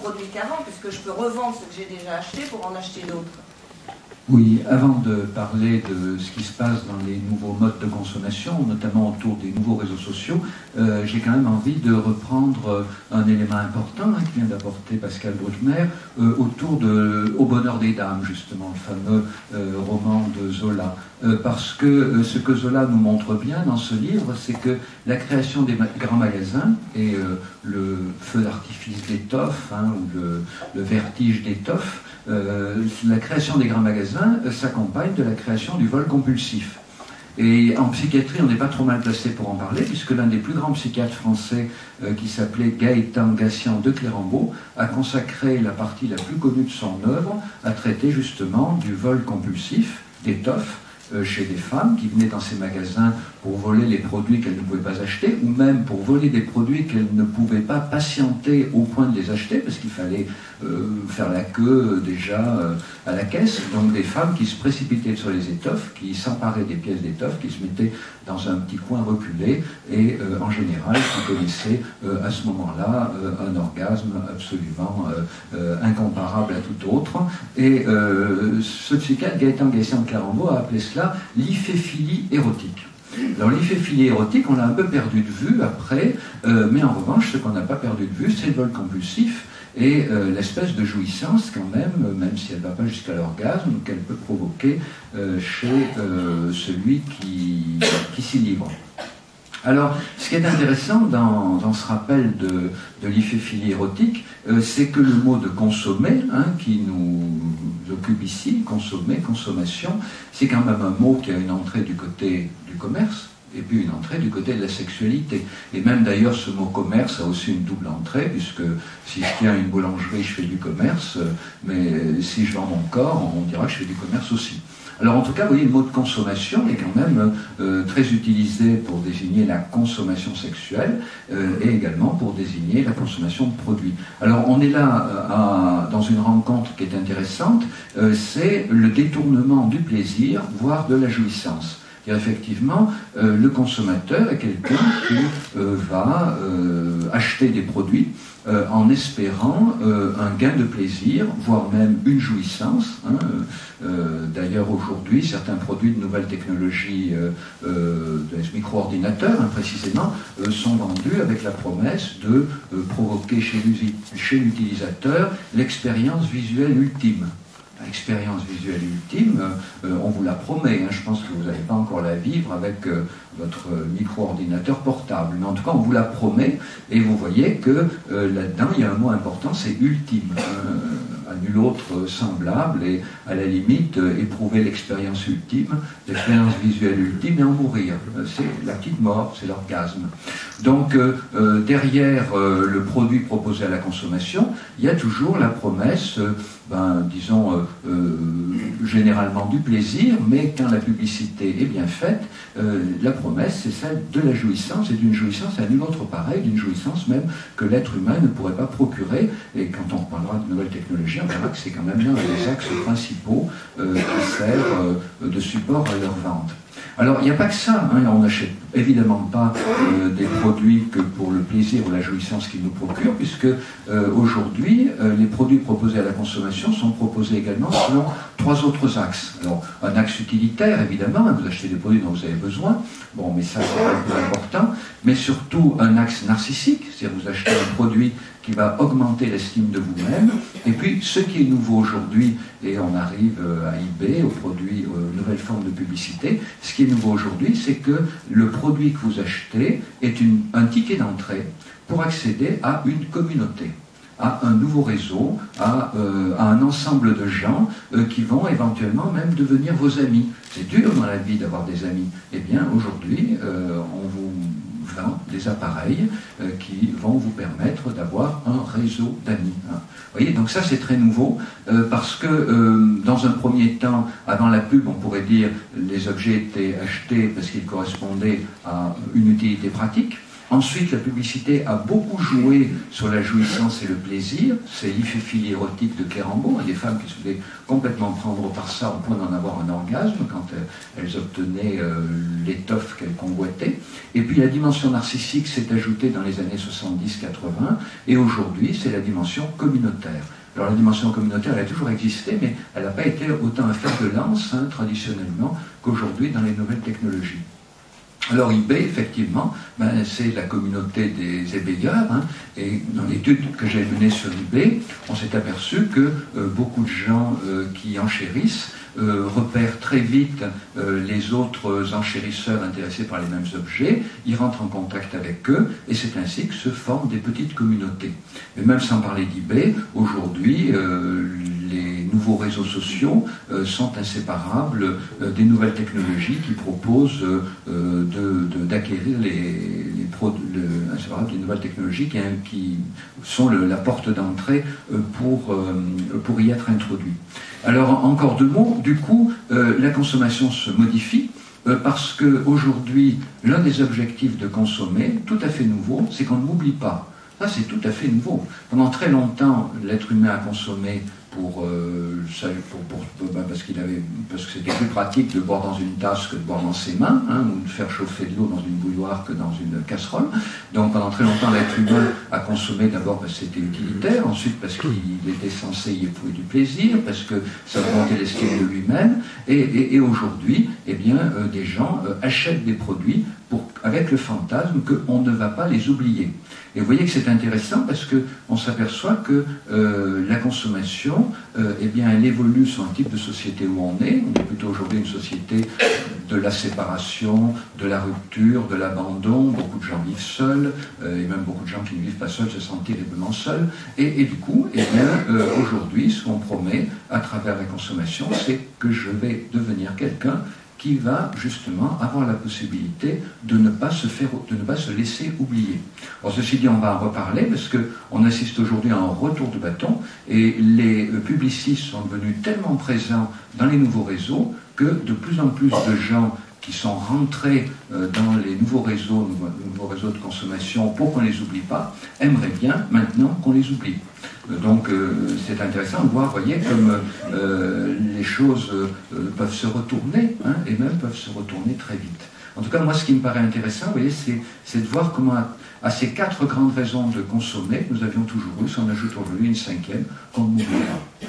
produits qu'avant, puisque je peux revendre ce que j'ai déjà acheté pour en acheter d'autres. Oui, avant de parler de ce qui se passe dans les nouveaux modes de consommation, notamment autour des nouveaux réseaux sociaux, j'ai quand même envie de reprendre un élément important qui vient d'apporter Pascal Bruckner autour de Au bonheur des dames, justement, le fameux roman de Zola. Parce que ce que Zola nous montre bien dans ce livre, c'est que la création des grands magasins et le feu d'artifice d'étoffe, ou le vertige d'étoffe, la création des grands magasins s'accompagne de la création du vol compulsif. Et en psychiatrie, on n'est pas trop mal placé pour en parler, puisque l'un des plus grands psychiatres français, qui s'appelait Gaëtan Gassian de Clérambault, a consacré la partie la plus connue de son œuvre à traiter justement du vol compulsif d'étoffe chez des femmes qui venaient dans ces magasins pour voler les produits qu'elles ne pouvaient pas acheter, ou même pour voler des produits qu'elles ne pouvaient pas patienter au point de les acheter, parce qu'il fallait faire la queue déjà à la caisse. Donc des femmes qui se précipitaient sur les étoffes, qui s'emparaient des pièces d'étoffe, qui se mettaient dans un petit coin reculé, et en général qui connaissaient à ce moment-là un orgasme absolument incomparable à tout autre. Et ce psychiatre, Gaëtan Gassian de Clérambault, a appelé cela l'hyphéphilie érotique. Alors l'hyphéphilie érotique, on l'a un peu perdu de vue après, mais en revanche, ce qu'on n'a pas perdu de vue, c'est le vol compulsif et l'espèce de jouissance quand même si elle ne va pas jusqu'à l'orgasme, qu'elle peut provoquer chez celui qui s'y livre. Alors, ce qui est intéressant dans ce rappel de l'hyphéphilie érotique, c'est que le mot de consommer, qui nous occupe ici, consommer, consommation, c'est quand même un mot qui a une entrée du côté du commerce, et puis une entrée du côté de la sexualité. Et même d'ailleurs, ce mot commerce a aussi une double entrée, puisque si je tiens une boulangerie, je fais du commerce, mais si je vends mon corps, on dira que je fais du commerce aussi. Alors en tout cas, vous voyez, le mot de consommation est quand même très utilisé pour désigner la consommation sexuelle et également pour désigner la consommation de produits. Alors on est là dans une rencontre qui est intéressante, c'est le détournement du plaisir, voire de la jouissance. Effectivement, le consommateur est quelqu'un qui va acheter des produits en espérant un gain de plaisir, voire même une jouissance. D'ailleurs, aujourd'hui, certains produits de nouvelles technologies, des micro-ordinateurs précisément, sont vendus avec la promesse de provoquer chez l'utilisateur l'expérience visuelle ultime. L'expérience visuelle ultime, on vous la promet, je pense que vous n'allez pas encore la vivre avec votre micro-ordinateur portable, mais en tout cas on vous la promet, et vous voyez que là-dedans il y a un mot important, c'est ultime, à nul autre semblable, et à la limite éprouver l'expérience ultime, l'expérience visuelle ultime et en mourir, c'est la petite mort, c'est l'orgasme. Donc derrière le produit proposé à la consommation, il y a toujours la promesse, disons, généralement du plaisir, mais quand la publicité est bien faite, la promesse, c'est celle de la jouissance, et d'une jouissance à nul autre pareil, d'une jouissance même que l'être humain ne pourrait pas procurer, et quand on parlera de nouvelles technologies, on verra que c'est quand même l'un des axes principaux qui servent de support à leur vente. Alors, il n'y a pas que ça, on n'achète évidemment pas des produits que pour le plaisir ou la jouissance qu'ils nous procurent, puisque aujourd'hui, les produits proposés à la consommation sont proposés également selon 3 autres axes. Alors, un axe utilitaire, évidemment, vous achetez des produits dont vous avez besoin, bon, mais ça, c'est pas le plus important, mais surtout un axe narcissique, c'est-à-dire vous achetez un produit qui va augmenter l'estime de vous-même. Et puis, ce qui est nouveau aujourd'hui, et on arrive à eBay, aux produits, aux nouvelles formes de publicité, ce qui est nouveau aujourd'hui, c'est que le produit que vous achetez est un ticket d'entrée pour accéder à une communauté, à un nouveau réseau, à un ensemble de gens qui vont éventuellement même devenir vos amis. C'est dur dans la vie d'avoir des amis. Eh bien, aujourd'hui, on vous vend des appareils qui vont vous permettre d'avoir un réseau d'amis. Vous voyez, donc ça c'est très nouveau, parce que dans un premier temps, avant la pub, on pourrait dire les objets étaient achetés parce qu'ils correspondaient à une utilité pratique. Ensuite, la publicité a beaucoup joué sur la jouissance et le plaisir. C'est l'hypophilie érotique de Claire Ambault, des femmes qui se faisaient complètement prendre par ça au point d'en avoir un orgasme quand elles obtenaient l'étoffe qu'elles convoitaient. Et puis la dimension narcissique s'est ajoutée dans les années 70-80, et aujourd'hui, c'est la dimension communautaire. Alors la dimension communautaire, elle a toujours existé, mais elle n'a pas été autant un fer de lance, traditionnellement, qu'aujourd'hui dans les nouvelles technologies. Alors eBay, effectivement, c'est la communauté des ébéilleurs, et dans l'étude que j'ai menée sur eBay, on s'est aperçu que beaucoup de gens qui enchérissent repèrent très vite les autres enchérisseurs intéressés par les mêmes objets, ils rentrent en contact avec eux, et c'est ainsi que se forment des petites communautés. Mais même sans parler d'eBay, aujourd'hui, les nouveaux réseaux sociaux sont inséparables des nouvelles technologies qui proposent d'acquérir inséparables des nouvelles technologies qui sont la porte d'entrée pour y être introduits. Alors, encore deux mots, du coup, la consommation se modifie parce qu'aujourd'hui, l'un des objectifs de consommer, tout à fait nouveau, c'est qu'on ne m'oublie pas. Ça, c'est tout à fait nouveau. Pendant très longtemps, l'être humain a consommé parce que c'était plus pratique de boire dans une tasse que de boire dans ses mains, ou de faire chauffer de l'eau dans une bouilloire que dans une casserole. Donc pendant très longtemps, l'être humain a consommé d'abord parce que c'était utilitaire, ensuite parce qu'il était censé y éprouver du plaisir, parce que ça augmentait l'estime de lui-même, et aujourd'hui, eh bien, des gens achètent des produits avec le fantasme qu'on ne va pas les oublier. Et vous voyez que c'est intéressant parce qu'on s'aperçoit que la consommation, eh bien, elle évolue sur un type de société où on est. On est plutôt aujourd'hui une société de la séparation, de la rupture, de l'abandon. Beaucoup de gens vivent seuls, et même beaucoup de gens qui ne vivent pas seuls se sentent terriblement seuls. Et du coup, eh bien, aujourd'hui, ce qu'on promet à travers la consommation, c'est que je vais devenir quelqu'un qui va justement avoir la possibilité de ne pas se laisser oublier. Alors ceci dit, on va en reparler parce qu'on assiste aujourd'hui à un retour de bâton et les publicistes sont devenus tellement présents dans les nouveaux réseaux que de plus en plus de gens qui sont rentrés dans les nouveaux réseaux de consommation pour qu'on ne les oublie pas, aimeraient bien maintenant qu'on les oublie. Donc c'est intéressant de voir, voyez, comme les choses peuvent se retourner, et même peuvent se retourner très vite. En tout cas, moi, ce qui me paraît intéressant, vous voyez, c'est de voir comment, à ces 4 grandes raisons de consommer, nous avions toujours eu, si on ajoute aujourd'hui une 5e, qu'on n'oublie pas.